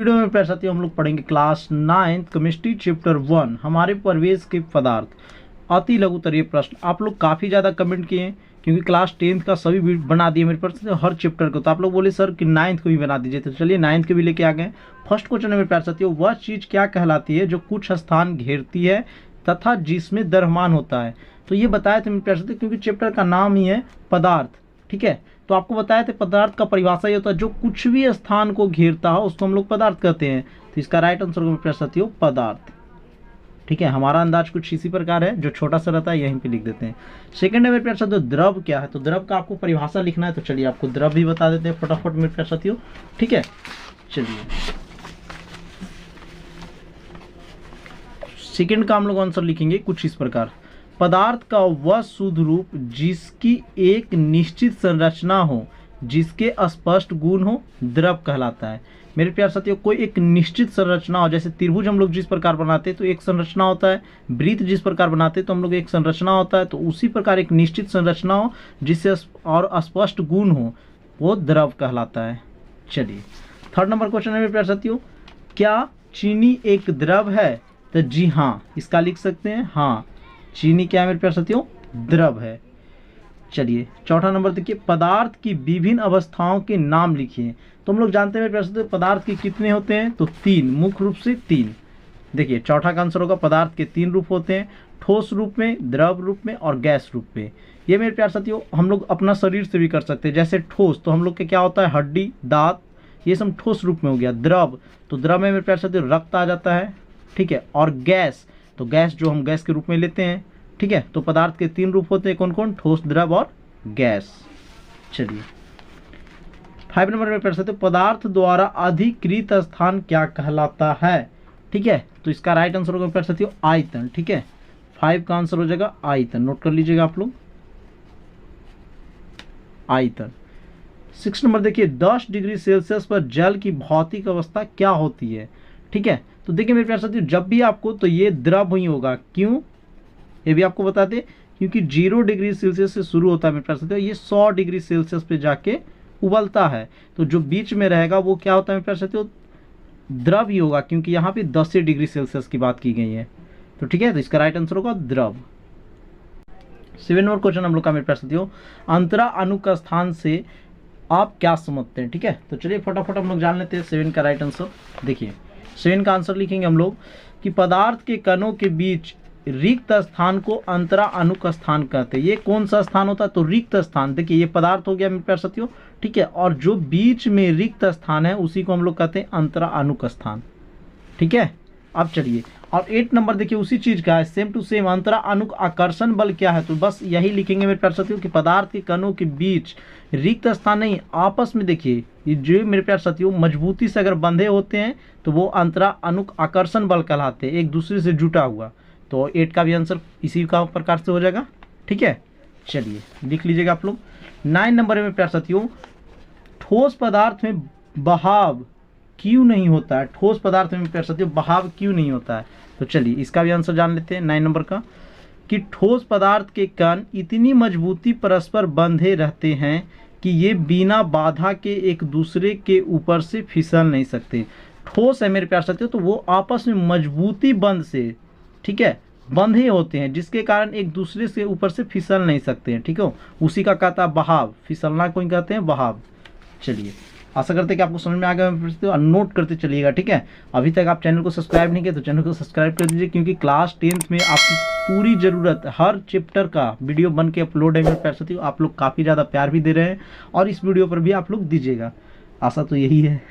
Video में प्यारे साथियों हम लोग पढ़ेंगे क्लास 9 केमिस्ट्री चैप्टर 1 हमारे परिवेश के पदार्थ अति लघुतरीय प्रश्न। आप लोग काफ़ी ज़्यादा कमेंट किए हैं क्योंकि क्लास 10th का सभी वीडियो बना दिए मेरे पास हर चैप्टर को, तो आप लोग बोले सर कि 9th को भी बना दीजिए, तो चलिए 9th के भी लेके आ गए। फर्स्ट क्वेश्चन है मेरे प्यारे साथियों, वह चीज़ क्या कहलाती है जो कुछ स्थान घेरती है तथा जिसमें द्रव्यमान होता है। तो ये बताया था मेरे प्यारे साथियों क्योंकि चैप्टर का नाम ही है पदार्थ, ठीक है। तो आपको बताया था पदार्थ का परिभाषा ये होता है जो कुछ भी स्थान को घेरता हो उसको हम लोग पदार्थ कहते हैं। तो इसका राइट आंसर मेरे प्यारे साथियों पदार्थ, ठीक है। हमारा अंदाज कुछ इसी प्रकार है, जो छोटा सा रहता है यहीं पे लिख देते हैं। सेकंड है मेरे प्यारे साथियों द्रव क्या है, तो द्रव का आपको परिभाषा लिखना है, तो चलिए आपको द्रव भी बता देते हैं फटाफट मेरे प्यारे साथियों, ठीक है। चलिए सेकंड का हम लोग आंसर लिखेंगे कुछ इस प्रकार, पदार्थ का वह शुद्ध रूप जिसकी एक निश्चित संरचना हो, जिसके स्पष्ट गुण हो, द्रव कहलाता है। मेरे प्यारे साथियों कोई एक निश्चित संरचना हो, जैसे त्रिभुज हम लोग जिस प्रकार बनाते हैं तो एक संरचना होता है, वृत्त जिस प्रकार बनाते हैं तो हम लोग एक संरचना होता है, तो उसी प्रकार एक निश्चित संरचना हो जिससे और स्पष्ट गुण हो वो द्रव कहलाता है। चलिए थर्ड नंबर क्वेश्चन है मेरे प्यारे साथियों, क्या चीनी एक द्रव है, तो जी हाँ इसका लिख सकते हैं, हाँ चीनी क्या है मेरे प्यारे साथियों द्रव है। चलिए चौथा नंबर देखिए, पदार्थ की विभिन्न अवस्थाओं के नाम लिखिए। तो हम लोग जानते हैं मेरे प्यारे साथियों पदार्थ के कितने होते हैं, तो 3, मुख्य रूप से 3। देखिए चौथा का आंसर होगा पदार्थ के 3 रूप होते हैं, ठोस रूप में, द्रव रूप में और गैस रूप में। ये मेरे प्यारे साथियों हम लोग अपना शरीर से भी कर सकते हैं, जैसे ठोस तो हम लोग के क्या होता है हड्डी, दांत, ये सब ठोस रूप में हो गया। द्रव तो द्रव में मेरे प्यारे साथियों रक्त आ जाता है, ठीक है। और गैस तो गैस जो हम गैस के रूप में लेते हैं, ठीक है। तो पदार्थ के 3 रूप होते हैं, कौन कौन, ठोस, द्रव और गैस। चलिए 5 नंबर में पढ़ सकते, पदार्थ द्वारा अधिकृत स्थान क्या कहलाता है, ठीक है। तो इसका राइट आंसर होगा पढ़ सकते हो आयतन, ठीक है। 5 का आंसर हो जाएगा आयतन, नोट कर लीजिएगा आप लोग आयतन। 6 नंबर देखिए, 10 डिग्री सेल्सियस पर जल की भौतिक अवस्था क्या होती है, ठीक है। तो देखिए मेरे प्यारे साथियों जब भी आपको, तो ये द्रव ही होगा, क्यों ये भी आपको बता दें, क्योंकि 0 डिग्री सेल्सियस से शुरू होता है मेरे प्यारे साथियों, ये 100 डिग्री सेल्सियस पे जाके उबलता है, तो जो बीच में रहेगा वो क्या होता है मेरे प्यारे साथियों द्रव ही होगा, क्योंकि यहाँ पे 10 डिग्री सेल्सियस की बात की गई है, तो ठीक है। तो इसका राइट आंसर होगा द्रव। 7 नंबर क्वेश्चन हम लोग का मेरे प्यारे साथियों, अंतरा अणु का स्थान से आप क्या समझते हैं, ठीक है। तो चलिए फटाफट हम लोग जान लेते हैं 7 का राइट आंसर। देखिए 7 का आंसर लिखेंगे हम लोग कि पदार्थ के कणों के बीच रिक्त स्थान को अंतरा अणु का स्थान कहते हैं। ये कौन सा स्थान होता है, तो रिक्त स्थान। देखिए ये पदार्थ हो गया मेरे प्यारे साथियों, ठीक है, और जो बीच में रिक्त स्थान है उसी को हम लोग कहते हैं अंतरा अणु का स्थान, ठीक है। अब चलिए और 8 नंबर देखिए उसी चीज का है, सेम टू सेम, अंतरा अणु आकर्षण बल क्या है, तो बस यही लिखेंगे मेरे प्यारे साथियों कि पदार्थ के कणों के बीच रिक्त स्थान नहीं, आपस में देखिए ये जो मेरे प्यारे साथियों मजबूती से अगर बंधे होते हैं तो वो अंतरा अणु आकर्षण बल कहलाते हैं, एक दूसरे से जुटा हुआ। तो 8 का भी आंसर इसी का प्रकार से हो जाएगा, ठीक है। चलिए लिख लीजिएगा आप लोग। 9 नंबर में प्यारे साथियों, ठोस पदार्थ में बहाव क्यों नहीं होता है, ठोस पदार्थ में प्यारे साथियों बहाव क्यों नहीं होता है, तो चलिए इसका भी आंसर जान लेते हैं 9 नंबर का, कि ठोस पदार्थ के कण इतनी मजबूती परस्पर बंधे रहते हैं कि ये बिना बाधा के एक दूसरे के ऊपर से फिसल नहीं सकते। ठोस है मेरे प्यारे साथियों तो वो आपस में मजबूती बंध से, ठीक है, बंधे होते हैं, जिसके कारण एक दूसरे से ऊपर से फिसल नहीं सकते हैं, ठीक है। उसी का कहता है बहाव, फिसलना को कहते हैं बहाव। चलिए आशा करते हैं कि आपको समझ में आ गया, नोट करते चलिएगा, ठीक है। अभी तक आप चैनल को सब्सक्राइब नहीं किए तो चैनल को सब्सक्राइब कर दीजिए, क्योंकि क्लास 10th में आपकी पूरी ज़रूरत हर चैप्टर का वीडियो बन के अपलोड है मेरे प्यारे साथियों। आप लोग काफ़ी ज़्यादा प्यार भी दे रहे हैं और इस वीडियो पर भी आप लोग दीजिएगा, आशा तो यही है।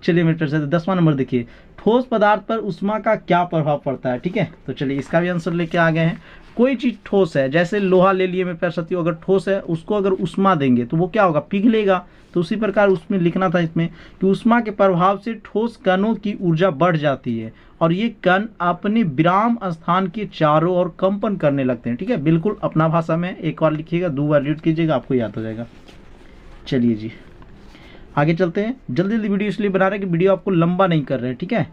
चलिए मेरे प्यारे साथियों 10वां नंबर देखिए, ठोस पदार्थ पर ऊष्मा का क्या प्रभाव पड़ता है, ठीक है। तो चलिए इसका भी आंसर लेके आ गए हैं। कोई चीज़ ठोस है, जैसे लोहा ले लिए मेरे प्यारे साथियों, अगर ठोस है उसको अगर ऊष्मा देंगे तो वो क्या होगा, पिघलेगा। तो उसी प्रकार उसमें लिखना था इसमें कि ऊष्मा के प्रभाव से ठोस कणों की ऊर्जा बढ़ जाती है और ये कण अपने विराम स्थान के चारों ओर कंपन करने लगते हैं, ठीक है। बिल्कुल अपना भाषा में एक बार लिखिएगा, 2 बार रीड कीजिएगा, आपको याद हो जाएगा। चलिए जी आगे चलते हैं। जल्दी जल्दी वीडियो इसलिए बना रहे हैं कि वीडियो आपको लंबा नहीं कर रहे हैं, ठीक है।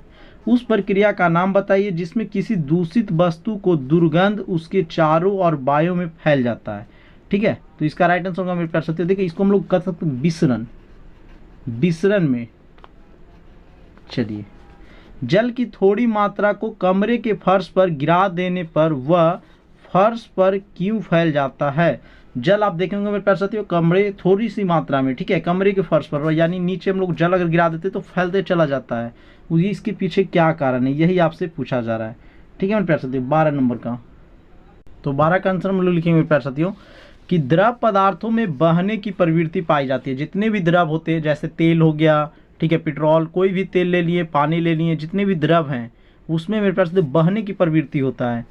उस प्रक्रिया का नाम बताइए जिसमें किसी दूषित वस्तु को दुर्गंध उसके चारों और वायु में फैल जाता है, ठीक है। तो इसका राइट आंसर होगा मेरे प्यारे साथियों, देखिए इसको हम लोग कर सकते हैं विसरण, विसरण में चलिए, जल की थोड़ी मात्रा को कमरे के फर्श पर गिरा देने पर वह फर्श पर क्यों फैल जाता है? जल आप देखेंगे मेरे प्यारे साथियों, कमरे थोड़ी सी मात्रा में, ठीक है, कमरे के फर्श पर, यानी नीचे हम लोग जल अगर गिरा देते तो फैलते चला जाता है। इसके पीछे क्या कारण है, यही आपसे पूछा जा रहा है। ठीक है मेरे प्यारे साथियों, 12 नंबर का। तो 12 का आंसर हम लोग लिखेंगे मेरे प्यारे साथियों कि द्रव पदार्थों में बहने की प्रवृत्ति पाई जाती है। जितने भी द्रव होते हैं, जैसे तेल हो गया, ठीक है, पेट्रोल, कोई भी तेल ले लिए, पानी ले लिए, जितने भी द्रव हैं उसमें मेरे प्यारे साथियों बहने की प्रवृत्ति होता है।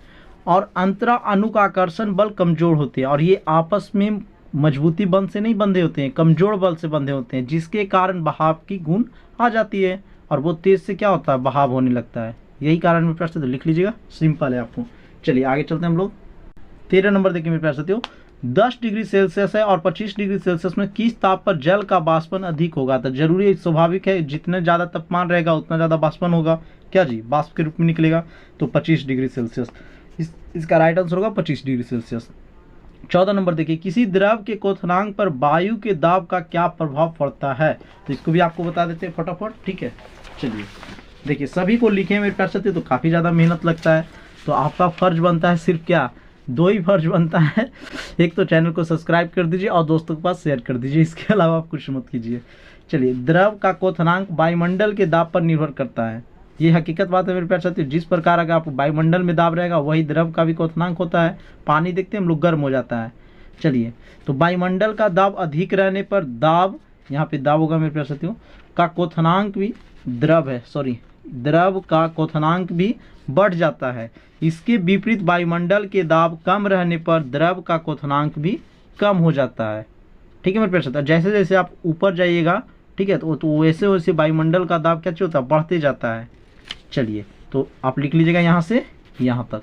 और अंतरा अणु का आकर्षण बल कमजोर होते हैं, और ये आपस में मजबूती बल से नहीं बंधे होते हैं, कमजोर बल से बंधे होते हैं, जिसके कारण बहाव की गुण आ जाती है और वो तेज से क्या होता है, बहाव होने लगता है। यही कारण मेरे प्यारे साथियों लिख लीजिएगा, सिंपल है आपको। चलिए आगे चलते हैं हम लोग। 13 नंबर देखिए मेरे प्यारे साथियों, 10 डिग्री सेल्सियस है और 25 डिग्री सेल्सियस में किस ताप पर जल का बाष्पन अधिक होगा? तो जरूरी स्वाभाविक है, जितने ज़्यादा तापमान रहेगा उतना ज़्यादा बाष्पन होगा, क्या जी, बाष्प के रूप में निकलेगा। तो 25 डिग्री सेल्सियस इसका राइट आंसर होगा 25 डिग्री सेल्सियस। 14 नंबर देखिए, किसी द्रव के क्वथनांक पर वायु के दाब का क्या प्रभाव पड़ता है? तो इसको भी आपको बता देते हैं फटाफट, ठीक है। चलिए देखिए, सभी को लिखे मेरे प्यारे साथियों, तो काफ़ी ज़्यादा मेहनत लगता है, तो आपका फर्ज बनता है सिर्फ क्या, 2 ही फर्ज बनता है। एक तो चैनल को सब्सक्राइब कर दीजिए और दोस्तों के पास शेयर कर दीजिए, इसके अलावा आप कुछ मत कीजिए। चलिए, द्रव का क्वथनांक वायुमंडल के दाब पर निर्भर करता है, ये हकीकत बात है मेरे प्यारे साथियों। जिस प्रकार अगर आप वायुमंडल में दाब रहेगा वही द्रव का भी क्वथनांक होता है। पानी देखते हैं हम लोग, गर्म हो जाता है। चलिए, तो वायुमंडल का दाब अधिक रहने पर दाब, यहाँ पे दाब होगा मेरे प्यारे साथियों, का क्वथनांक भी, द्रव का क्वथनांक भी बढ़ जाता है। इसके विपरीत वायुमंडल के दाब कम रहने पर द्रव का क्वथनांक भी कम हो जाता है। ठीक है मेरे प्यारे साथियों, जैसे जैसे आप ऊपर जाइएगा, ठीक है, तो वैसे वैसे वायुमंडल का दाब क्या होता है, बढ़ते जाता है। चलिए, तो आप लिख लीजिएगा यहाँ से यहाँ तक।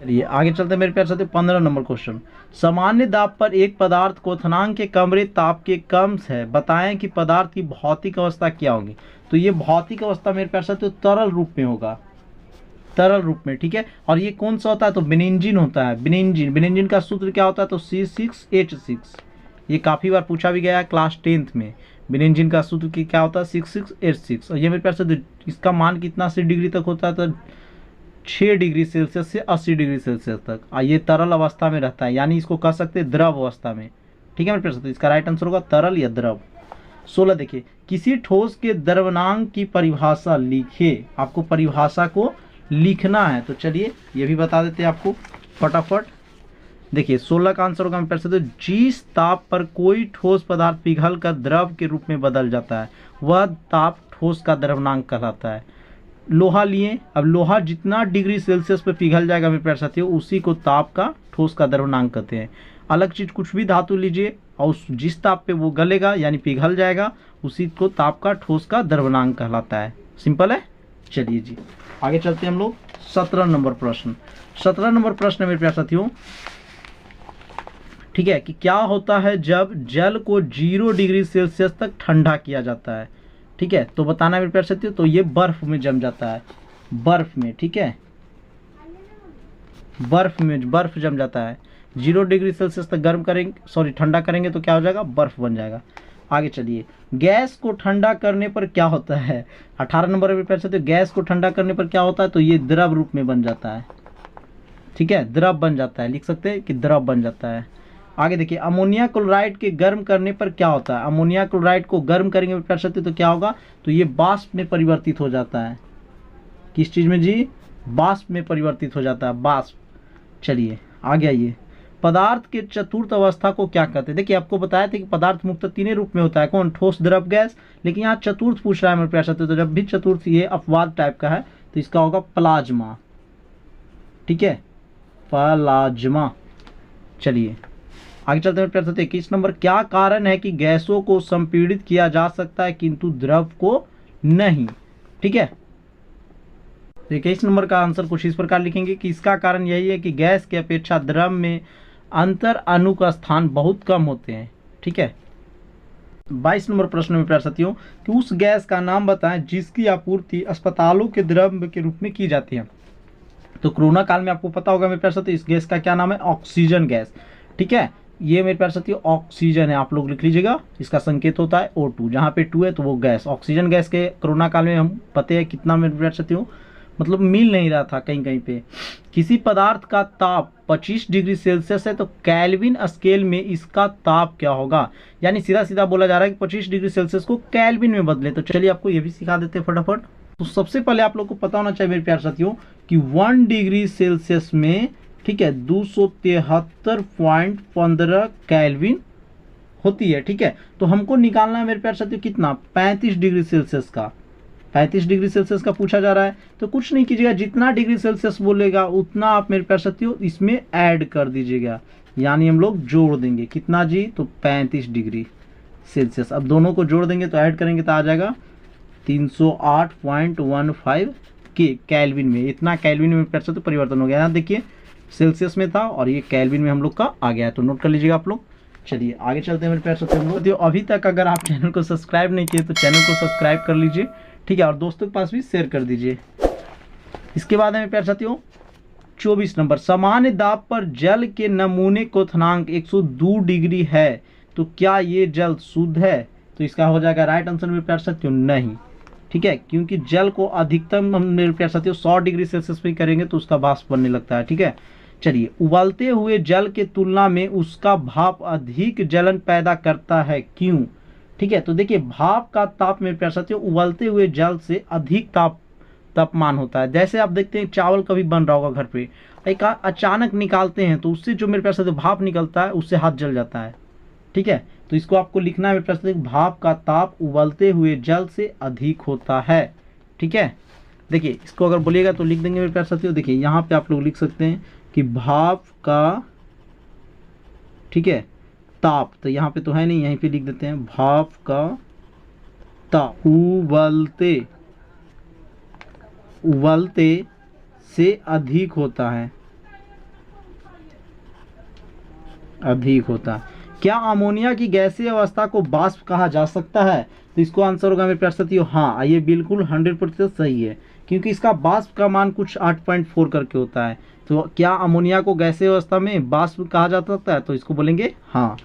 चलिए आगे चलते हैं मेरे प्यारे साथियों, 15 नंबर क्वेश्चन। सामान्य दाब पर एक पदार्थ क्वथनांक के कमरे ताप के कम है, बताएं कि पदार्थ की भौतिक अवस्था क्या होगी? तो ये भौतिक अवस्था मेरे प्यारे साथियों तरल रूप में होगा, तरल रूप में, ठीक है। और ये कौन सा होता है, तो बेंजीन होता है। बेंजीन का सूत्र क्या होता है, तो C6H6। ये काफ़ी बार पूछा भी गया है क्लास 10th में। बेंजीन का सूत्र की क्या होता है, 66H6। और ये मेरे प्यारे साथियों इसका मान कितना 80 डिग्री तक होता है, तो 6 डिग्री सेल्सियस से 80 डिग्री सेल्सियस तक। और ये तरल अवस्था में रहता है, यानी इसको कह सकते हैं द्रव अवस्था में। ठीक है मेरे प्यारे साथियों, इसका राइट आंसर होगा तरल या द्रव। 16 देखिए, किसी ठोस के द्रव्यनांक की परिभाषा लिखे। आपको परिभाषा को लिखना है, तो चलिए ये भी बता देते हैं आपको फटाफट। देखिए 16 का आंसर होगा मेरे प्यारे साथियों, जिस ताप पर कोई ठोस पदार्थ पिघल कर द्रव के रूप में बदल जाता है वह ताप ठोस का द्रव्यनांक कहलाता है। लोहा लिए, अब लोहा जितना डिग्री सेल्सियस पे पिघल जाएगा मेरे प्यारे साथियों, उसी को ताप का ठोस का द्रव्यनांक कहते हैं। अलग चीज कुछ भी धातु लीजिए और जिस ताप पे वो गलेगा यानी पिघल जाएगा, उसी को ताप का ठोस का द्रव्यनांक कहलाता है। सिंपल है। चलिए जी आगे चलते हैं हम लोग। 17 नंबर प्रश्न। 17 नंबर प्रश्न मेरे प्यारे साथियों, ठीक है, कि क्या होता है जब जल को 0 डिग्री सेल्सियस तक ठंडा किया जाता है? ठीक है, तो बताना मेरे प्यारे साथियों, तो ये बर्फ में जम जाता है, बर्फ में, ठीक है, बर्फ जम जाता है। 0 डिग्री सेल्सियस तक गर्म करेंगे, ठंडा करेंगे तो क्या हो जाएगा, बर्फ बन जाएगा। आगे चलिए, गैस को ठंडा करने पर क्या होता है? 18 नंबर में प्यारे साथियों, गैस को ठंडा करने पर क्या होता है, तो ये द्रव रूप में बन जाता है। ठीक है, द्रव बन जाता है, लिख सकते हैं कि द्रव बन जाता है। आगे देखिए, अमोनिया क्लोराइड के गर्म करने पर क्या होता है? अमोनिया क्लोराइड को गर्म करेंगे प्यारे साथियों तो क्या होगा, तो ये वाष्प में परिवर्तित हो जाता है। किस चीज में जी, वाष्प में परिवर्तित हो जाता है, वाष्प। चलिए आगे आइए, पदार्थ के चतुर्थ अवस्था को क्या कहते हैं? देखिए आपको बताया था कि पदार्थ मुख्यतः 3 रूप में होता है, कौन, ठोस, द्रव, गैस, लेकिन यहाँ चतुर्थ पूछ रहा है मेरे प्यारे साथियों, तो जब भी चतुर्थ ये अपवाद टाइप का है तो इसका होगा प्लाज्मा। ठीक है, प्लाज्मा। चलिए आगे चलते हैं प्यारे साथियों, 21 नंबर, क्या कारण है कि गैसों को संपीड़ित किया जा सकता है किंतु द्रव को नहीं? ठीक है, 21 नंबर का आंसर कुछ इस प्रकार लिखेंगे कि इसका कारण यही है कि गैस की अपेक्षा द्रव में अंतर अणु का स्थान बहुत कम होते हैं। ठीक है, 22 नंबर प्रश्न में प्यारे साथियों, कि उस गैस का नाम बताएं जिसकी आपूर्ति अस्पतालों के द्रव के रूप में की जाती है। तो कोरोना काल में आपको पता होगा मेरे प्यारे साथियों, इस गैस का क्या नाम है, ऑक्सीजन गैस। ठीक है, ये मेरे प्यारे साथियों ऑक्सीजन है, आप लोग लिख लीजिएगा, इसका संकेत होता है O2, जहाँ पे 2 है तो वो गैस, ऑक्सीजन गैस के कोरोना काल में हम पते हैं कितना मेरे प्यारे साथियों मतलब मिल नहीं रहा था कहीं कहीं पे। किसी पदार्थ का ताप 25 डिग्री सेल्सियस है तो केल्विन स्केल में इसका ताप क्या होगा, यानी सीधा सीधा बोला जा रहा है कि 25 डिग्री सेल्सियस को केल्विन में बदले। तो चलिए आपको ये भी सिखा देते हैं फटाफट। तो सबसे पहले आप लोग को पता होना चाहिए मेरे प्यारे साथियों कि 1 डिग्री सेल्सियस में, ठीक है, 273.15 केल्विन होती है। ठीक है, तो हमको निकालना है मेरे प्यारे साथियों कितना, 35 डिग्री सेल्सियस का। 35 डिग्री सेल्सियस का पूछा जा रहा है, तो कुछ नहीं कीजिएगा, जितना डिग्री सेल्सियस बोलेगा उतना आप मेरे प्यारे साथियों इसमें ऐड कर दीजिएगा, यानी हम लोग जोड़ देंगे कितना जी, तो 35 डिग्री सेल्सियस। अब दोनों को जोड़ देंगे तो ऐड करेंगे तो आ जाएगा 308.15 के केल्विन में। इतना केल्विन में प्यारे साथियों परिवर्तन हो गया। यहाँ देखिए सेल्सियस में था और ये केल्विन में हम लोग का आ गया है, तो नोट कर लीजिएगा आप लोग। चलिए आगे चलते हैं मेरे प्यारे साथियों। अभी तक अगर आप चैनल को सब्सक्राइब नहीं किए तो चैनल को सब्सक्राइब कर लीजिए, ठीक है, और दोस्तों के पास भी शेयर कर दीजिए। इसके बाद है मेरे प्यारे साथियों 24 नंबर, सामान्य दाब पर जल के नमूने क्वथनांक 102 डिग्री है तो क्या ये जल शुद्ध है, तो इसका हो जाएगा राइट आंसर मेरे प्यारे साथियों नहीं, ठीक है, क्योंकि जल को अधिकतम हम मेरे प्यारे साथियों 100 डिग्री सेल्सियस पे करेंगे तो उसका वाष्प बनने लगता है। ठीक है, चलिए, उबलते हुए जल के तुलना में उसका भाप अधिक जलन पैदा करता है, क्यों। ठीक है, तो देखिए भाप का ताप मेरे प्यारे साथियों उबलते हुए जल से अधिक तापमान होता है। जैसे आप देखते हैं चावल कभी बन रहा होगा घर पे, एक अचानक निकालते हैं तो उससे जो मेरे प्यारे साथियों भाप निकलता है उससे हाथ जल जाता है। ठीक है, तो इसको आपको लिखना है मेरे प्यारे साथियों, भाप का ताप उबलते हुए जल से अधिक होता है। ठीक है, देखिए इसको अगर बोलिएगा तो लिख देंगे मेरे प्यारे साथियों। देखिए यहाँ पे आप लोग लिख सकते हैं कि भाप का, ठीक है, ताप, तो यहाँ पे तो है नहीं, यहीं पे लिख देते हैं भाप का ताप उबलते से अधिक होता है, अधिक होता है। क्या अमोनिया की गैसीय अवस्था को वाष्प कहा जा सकता है, तो इसको आंसर होगा मेरे प्यारे साथियों हाँ, ये बिल्कुल 100% सही है, क्योंकि इसका वाष्प का मान कुछ 8.4 करके होता है। तो क्या अमोनिया को गैसीय अवस्था में वाष्प कहा जा सकता है, तो इसको बोलेंगे हाँ।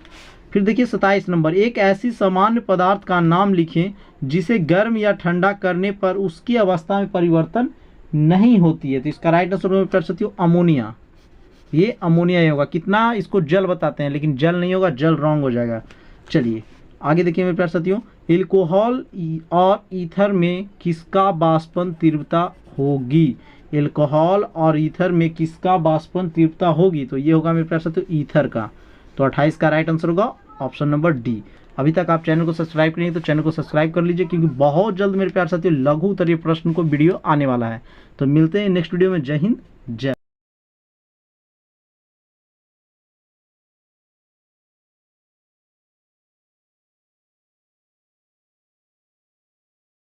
फिर देखिए 27 नंबर, एक ऐसी सामान्य पदार्थ का नाम लिखें जिसे गर्म या ठंडा करने पर उसकी अवस्था में परिवर्तन नहीं होती है, तो इसका राइट आंसर मेरे प्यारे साथियों अमोनिया, ये अमोनिया ही होगा। कितना, इसको जल बताते हैं लेकिन जल नहीं होगा, जल रॉन्ग हो जाएगा। चलिए आगे देखिए मेरे प्यारे साथियों, एल्कोहल और ईथर में किसका वाष्पन तीव्रता होगी, एल्कोहल और ईथर में किसका वाष्पन तीव्रता होगी, तो ये होगा मेरे प्यारे साथियों ईथर का। तो 28 का राइट आंसर होगा ऑप्शन नंबर डी। अभी तक आप चैनल को सब्सक्राइब करेंगे तो चैनल को सब्सक्राइब कर लीजिए, क्योंकि बहुत जल्द मेरे प्यारे साथियों लघु उत्तरीय प्रश्न को वीडियो आने वाला है। तो मिलते हैं नेक्स्ट वीडियो में। जय हिंद, जय